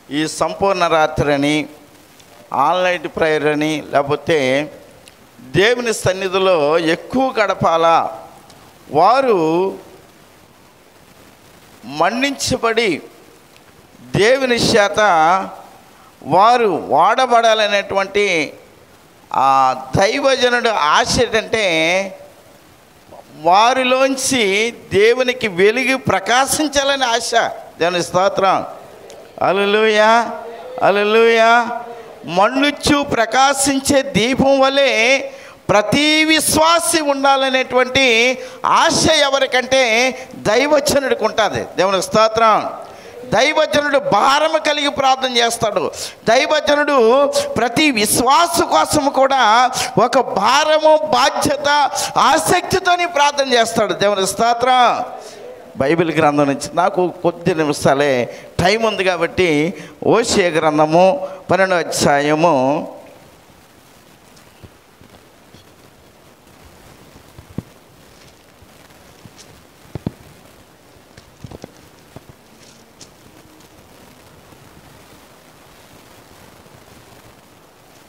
ఈ సంపూర్ణ రాత్రి అని, ఆల్ నైట్ ప్రేయర్ అని, లేకపోతే దేవుని సన్నిధిలో ఎక్కువ గడపాలా, వారు మన్నించబడి దేవుని చేత వారు వాడబడాలనేటువంటి ఆ దైవజనుడు ఆశ ఏంటంటే వారిలోంచి దేవునికి వెలుగు ప్రకాశించాలని ఆశ. దేవుని స్తోత్రం. హల్లెలూయా, హల్లెలూయా. మన్నుచు ప్రకాశించే దీపం వలె ప్రతి విశ్వాసి ఉండాలనేటువంటి ఆశ ఎవరికంటే దైవజనుడికి ఉంటుంది. దేవుని స్తోత్రం. దైవజనుడు భారము కలిగి ప్రార్థన చేస్తాడు. దైవజనుడు ప్రతి విశ్వాసు కోసం కూడా ఒక భారము, బాధ్యత, ఆసక్తితోని ప్రార్థన చేస్తాడు. దేవుని స్తోత్రం. బైబిల్ గ్రంథం నుంచి నాకు కొద్ది నిమిషాలే టైం ఉంది కాబట్టి హోషేయ గ్రంథము 12వ అధ్యాయము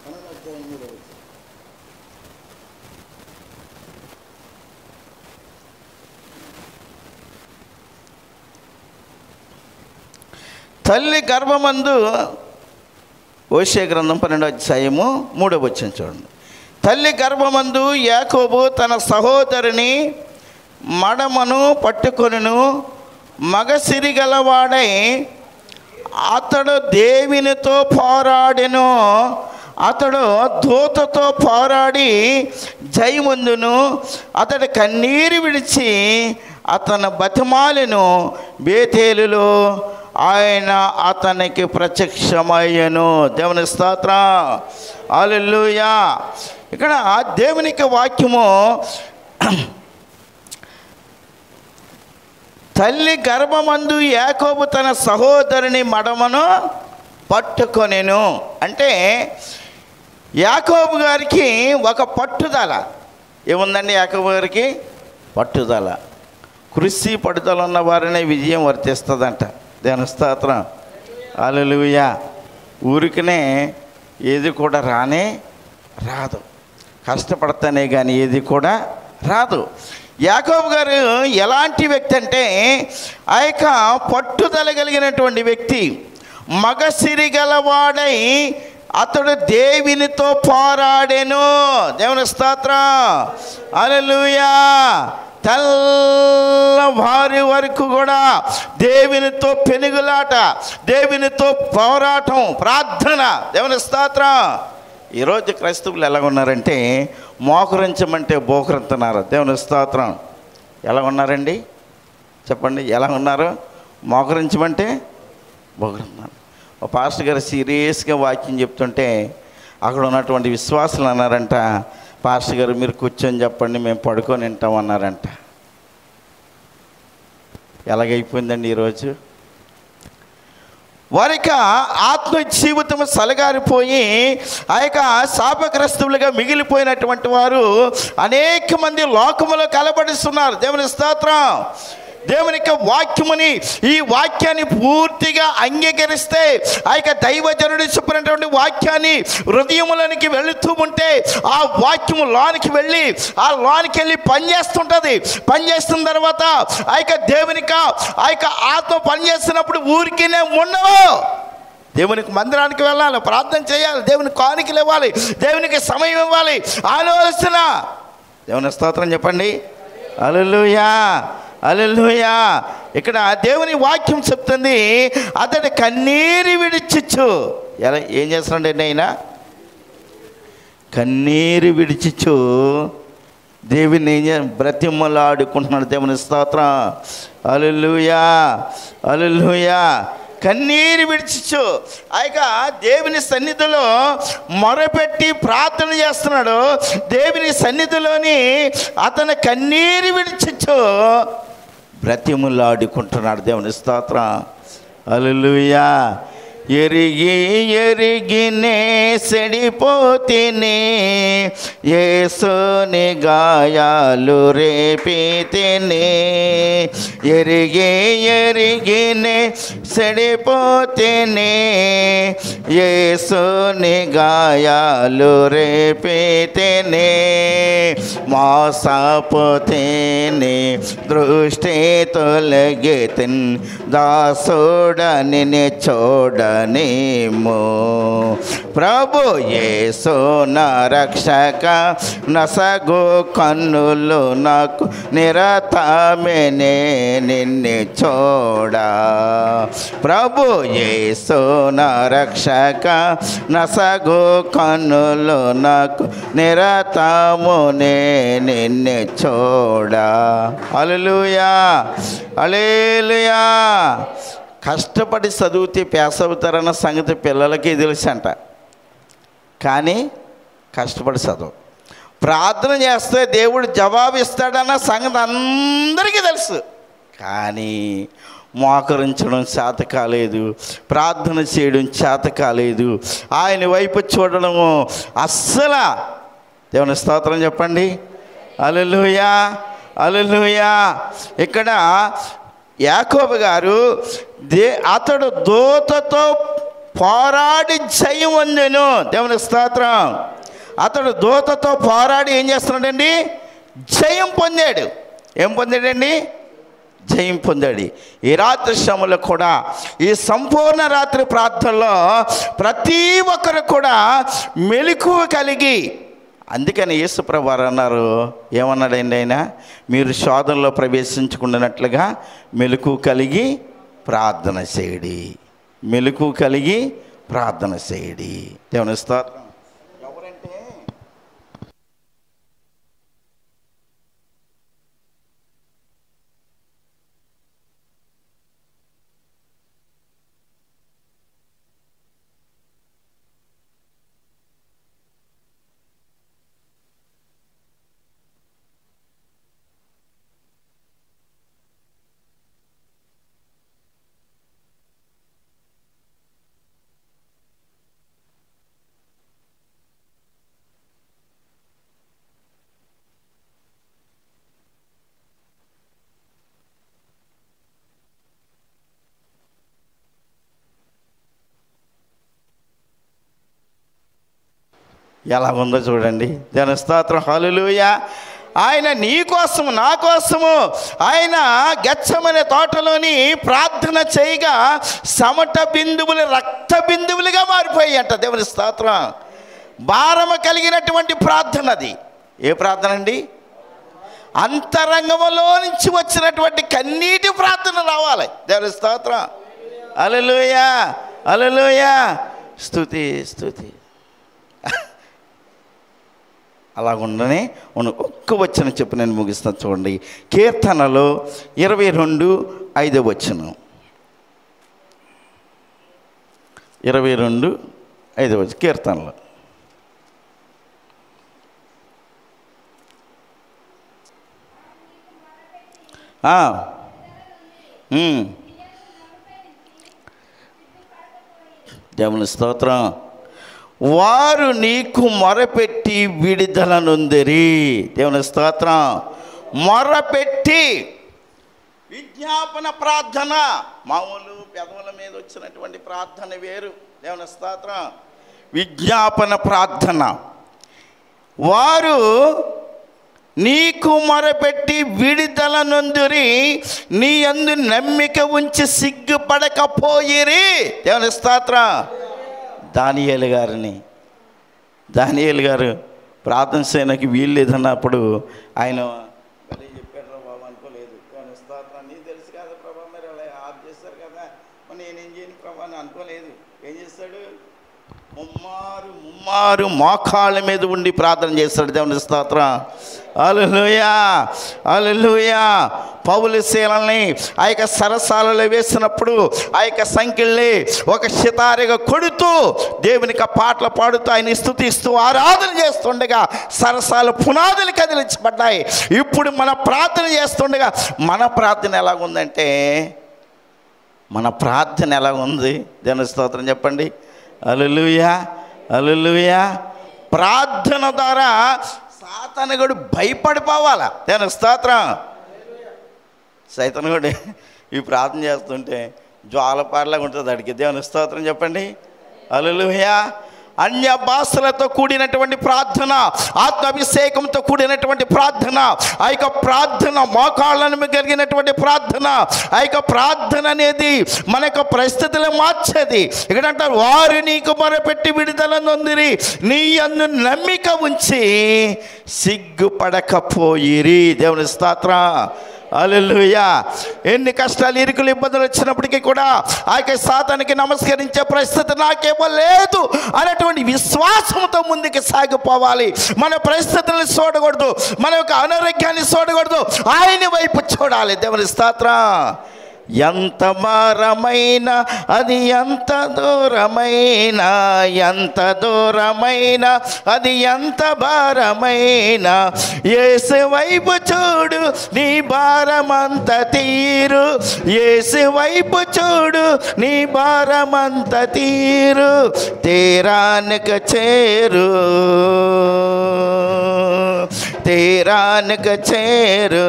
3వ తల్లి గర్భమందు, హోషేయ గ్రంథం 12వ అధ్యాయము 3వ వచనం చూడండి. తల్లి గర్భమందు యాకోబు తన సహోదరుని మడమను పట్టుకొనును, మగసిరి గలవాడై అతడు దేవునితో పోరాడెను. అతడు దూతతో పోరాడి జయముందును. అతడు కన్నీరు విడిచి అతను బతిమాలెను. బేతేలులో ఆయన అతనికి ప్రత్యక్షమయ్యను. దేవుని స్తోత్రం. హల్లెలూయా. ఇక్కడ దేవునికి వాక్యము తల్లి గర్భమందు యాకోబు తన సహోదరుని మడమను పట్టుకొనెను అంటే యాకోబు గారికి ఒక పట్టుదల ఏముందండి? యాకోబు గారికి పట్టుదల, కృషి, పట్టుదల ఉన్న వారినే విజయం వర్తిస్తుందంట. దేవుని స్తోత్రం. హల్లెలూయా. ఊరికనే ఏది కూడా రానే రాదు, కష్టపడతానే కానీ ఏది కూడా రాదు. యాకోబు గారు ఎలాంటి వ్యక్తి అంటే ఆ యొక్క పట్టుదల కలిగినటువంటి వ్యక్తి. మగసిరి గలవాడై అతడు దేవునితో పోరాడెను. దేవుని స్తోత్రం. హల్లెలూయా. తెల్లవారి వరకు కూడా దేవునితో పెనుగులాట, దేవునితో పోరాటం, ప్రార్థన. దేవుని స్తోత్రం. ఈరోజు క్రైస్తవులు ఎలా ఉన్నారంటే మోకరించమంటే బోకరింతున్నారు. దేవుని స్తోత్రం. ఎలా ఉన్నారండి చెప్పండి? ఎలా ఉన్నారు? మోకరించమంటే బోకరింతున్నారు. ఒక పాస్టర్ గారు సీరియస్గా వాక్యం చెప్తుంటే అక్కడ ఉన్నటువంటి విశ్వాసులు అన్నారంట, పాస్టర్ గారు మీరు కూర్చొని చెప్పండి, మేము పడుకొని వింటాం అన్నారంట. ఎలాగైపోయిందండి ఈరోజు? వారిక ఆత్మ జీవితం సలగారిపోయి ఆ యొక్క శాపగ్రస్తులుగా మిగిలిపోయినటువంటి వారు అనేక మంది లోకములో కలబడిస్తున్నారు. దేవుని స్తోత్రం. దేవుని యొక్క వాక్యముని, ఈ వాక్యాన్ని పూర్తిగా అంగీకరిస్తే ఆ యొక్క దైవజనుడు చెప్పినటువంటి వాక్యాన్ని హృదయములోనికి వెళుతూ ఉంటే ఆ వాక్యము లోనికి వెళ్ళి ఆ లోనికి వెళ్ళి పనిచేస్తుంటుంది. పనిచేస్తున్న తర్వాత ఆ యొక్క దేవునిక ఆ యొక్క ఆత్మ పనిచేస్తున్నప్పుడు ఊరికినే ఉండవు. దేవునికి మందిరానికి వెళ్ళాలి, ప్రార్థన చేయాలి, దేవునికి కానుకలు ఇవ్వాలి, దేవునికి సమయం ఇవ్వాలి, ఆలోచన. దేవుని స్తోత్రం చెప్పండి. హల్లెలూయా, హల్లెలూయా. ఇక్కడ దేవుని వాక్యం చెప్తుంది, అతడు కన్నీరు విడిచిచ్చు. ఎలా ఏం చేస్తున్నాడండి ఆయన? కన్నీరు విడిచిచ్చు దేవుని బ్రతిమలాడుకుంటున్నాడు. దేవుని స్తోత్రం. హల్లెలూయా, హల్లెలూయా. కన్నీరు విడిచిచ్చు ఆ యొక్క దేవుని సన్నిధిలో మొరపెట్టి ప్రార్థన చేస్తున్నాడు. దేవుని సన్నిధిలోని అతను కన్నీరు విడిచిచ్చు బ్రతిములాడుకుంటున్నాడు. దేవుని స్తోత్రం. హల్లెలూయా. ఎరిగి ఎరిగినే సెడిపోతిని, యేసుని గాయాలు రేపితిని. ఎరిగి ఎరిగినే సెడిపోతిని, యేసుని గాయాలు రేపితిని. మోసపోతిని దృష్టి తొలగితిన్, దాసుడని చూడనేమో. ప్రభు యేసు నా రక్షక, నసగు కన్నులు నాకు నిరతమే నిన్ను చూడా. ప్రభు యేసు నా రక్షక, నసగు కన్నులు నాకు నిరతమునే నిన్ను చూడా. హల్లెలూయా, హల్లెలూయా. కష్టపడి చదివితే పాస్ అవుతారన్న సంగతి పిల్లలకి తెలుసంట, కానీ కష్టపడి చదువు. ప్రార్థన చేస్తే దేవుడు జవాబిస్తాడన్న సంగతి అందరికీ తెలుసు, కానీ మోకరించడం చేత కాలేదు, ప్రార్థన చేయడం చేత కాలేదు, ఆయన వైపు చూడడము అస్సలు. దేవుని స్తోత్రం చెప్పండి. హల్లెలూయా, హల్లెలూయా. ఇక్కడ యాకోబు గారు అతడు దూతతో పోరాడి జయం పొందెను. దేవుని స్తోత్రం. అతడు దూతతో పోరాడి ఏం చేస్తున్నాడండి? జయం పొందాడు. ఏం పొందాడండి? జయం పొందాడు. ఈ రాత్రి శ్రమలో కూడా, ఈ సంపూర్ణ రాత్రి ప్రార్థనలో ప్రతి ఒక్కరు కూడా మెలకువ కలిగి, అందుకని యేసుప్రభు వారు అన్నారు, ఏమన్నాడండి ఆయన? మీరు శోధనలో ప్రవేశించుకున్నట్లుగా మెలకువ కలిగి ప్రార్థన చేయడి, మెలకువ కలిగి ప్రార్థన చేయడి. దేవుని స్తోత్రం. ఎవరంటే ఎలా ఉందో చూడండి. దేవుని స్తోత్రం. హల్లెలూయా. ఆయన నీ కోసము, నా కోసము ఆయన గెత్సెమనే తోటలోని ప్రార్థన చేయగా సమట బిందువులు రక్త బిందువులుగా మారిపోయాయి అంట. దేవుని స్తోత్రం. భారము కలిగినటువంటి ప్రార్థన అది. ఏ ప్రార్థన అండి? అంతరంగంలో నుంచి వచ్చినటువంటి కన్నీటి ప్రార్థన రావాలి. దేవుని స్తోత్రం. హల్లెలూయా, హల్లెలూయా. స్తుతి, స్తుతి. అలాగుండనే ఒక్క వచనం చెప్పి నేను ముగిస్తాను చూడండి. కీర్తనలో 22:5 వచనం. 22:5 వచనం కీర్తనలో. దేవుని స్తోత్రం. వారు నీకు మొరపెట్టి విడుదల నొందిరి. దేవుని స్తోత్రం. మొరపెట్టి విజ్ఞాపన ప్రార్థన, మామూలు పెదవుల మీద వచ్చినటువంటి ప్రార్థన వేరు. దేవుని స్తోత్రం. విజ్ఞాపన ప్రార్థన. వారు నీకు మొరపెట్టి విడుదల నొందిరి, నీ యందు నమ్మిక ఉంచి సిగ్గుపడకపోయిరి. దేవుని స్తోత్రం. దానియేలు గారు ప్రార్థన చేయడానికి వీలు లేదన్నప్పుడు ఆయన చెప్పాడు, బాబు అనుకోలేదు. నీ తెలుసు కదా ప్రభా, మీరు అలా ఆఫ్ చేస్తారు కదా, నేనేం చేయను ప్రభా అని అనుకోలేదు. ఏం చేస్తాడు? ముమ్మారు మోకాళ్ళ మీద ఉండి ప్రార్థన చేస్తాడు. దేవుని స్తోత్రం. హల్లెలూయా, హల్లెలూయా. పౌలు శీలని ఆ యొక్క సరసాలలో వేసినప్పుడు ఆ యొక్క సంఖ్యల్ని ఒక సితారగా కొడుతూ దేవునికి పాటలు పాడుతూ ఆయన స్తుతిస్తూ ఆరాధన చేస్తుండగా సరసాల పునాదులు కదిలించబడ్డాయి. ఇప్పుడు మన ప్రార్థన చేస్తుండగా మన ప్రార్థన ఎలాగుందంటే మన ప్రార్థన ఎలా ఉంది? దేవుని స్తోత్రం చెప్పండి. హల్లెలూయా, హల్లెలూయా. ప్రార్థన ద్వారా సాతానుగాడు భయపడిపోవాలా. దేవుని స్తోత్రం. సైతానుగాడు ఈ ప్రార్థన చేస్తుంటే జ్వాలపాడలాగా ఉంటుంది అడిగి. దేవుని స్తోత్రం చెప్పండి. హల్లెలూయా. అన్య భాషలతో కూడినటువంటి ప్రార్థన, ఆత్మాభిషేకంతో కూడినటువంటి ప్రార్థన, ఆ యొక్క ప్రార్థన మోకాళ్ళను కలిగినటువంటి ప్రార్థన, ఆ యొక్క ప్రార్థన అనేది మన యొక్క పరిస్థితులు మార్చేది. ఇక్కడ అంటారు, వారు నీకు మొరపెట్టి విడుదల నొందిరి, నీ యందు నమ్మిక ఉంచి సిగ్గుపడకపోయిరి. దేవుని స్తోత్రం. హల్లెలూయా. ఎన్ని కష్టాలు, ఇరుకులు, ఇబ్బందులు వచ్చినప్పటికీ కూడా ఆ యొక్క సాతానికి నమస్కరించే పరిస్థితి నాకేమో లేదు అనేటువంటి విశ్వాసంతో ముందుకు సాగిపోవాలి. మన పరిస్థితులను చూడకూడదు, మన యొక్క అనారోగ్యాన్ని చూడకూడదు, ఆయన వైపు చూడాలి. దేవుని స్తోత్రం. ఎంత భారమైన అది ఎంత దూరమైన, ఎంత దూరమైన అది ఎంత భారమైన, యేసు వైపు చూడు నీ భారమంత తీరు, యేసు వైపు చూడు నీ భారమంత తీరు, తీరానికి చేరు, తీరానికి చేరు.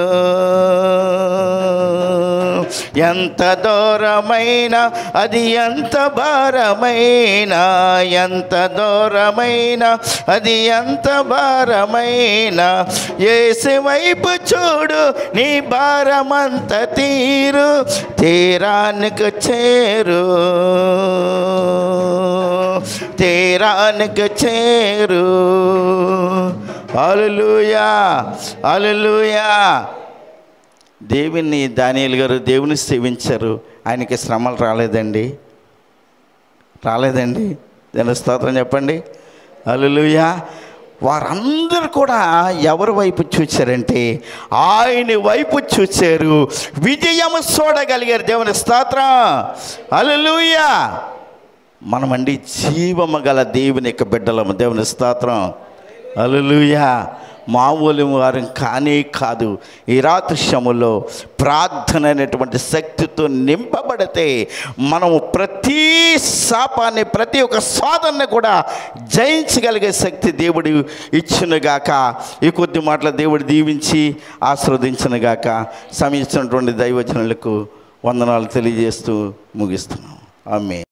ఎంత దూరమైన అది ఎంత భారమైన, ఎంత దూరమైన అది ఎంత భారమైన, యేసు వైపు చూడు నీ భారమంత తీరు, తీరానికి చేరు, తీరానికి చేరు. హల్లెలూయా, హల్లెలూయా. దేవుని దానియేలు గారు దేవుని సేవించారు, ఆయనకి శ్రమలు రాలేదండి, రాలేదండి. దేవుని స్తోత్రం చెప్పండి. హల్లెలూయా. వారందరూ కూడా ఎవరి వైపు చూచారంటే ఆయన వైపు చూచారు, విజయము చూడగలిగారు. దేవుని స్తోత్రం. హల్లెలూయా. మనమండి జీవము గల దేవుని యొక్క బిడ్డలము. దేవుని స్తోత్రం. హల్లెలూయా. మామూలు వారం కానే కాదు. ఈ రాత్రి శ్రమలో ప్రార్థన అనేటువంటి శక్తితో నింపబడితే మనము ప్రతి శాపాన్ని, ప్రతి ఒక్క సాధనని కూడా జయించగలిగే శక్తి దేవుడు ఇచ్చునుగాక. ఈ కొద్ది మాటల దేవుడు దీవించి ఆశీర్వదించునుగాక. సమయించినటువంటి దైవజనులకు వందనాలు తెలియజేస్తూ ముగిస్తున్నాం. ఆమేన్.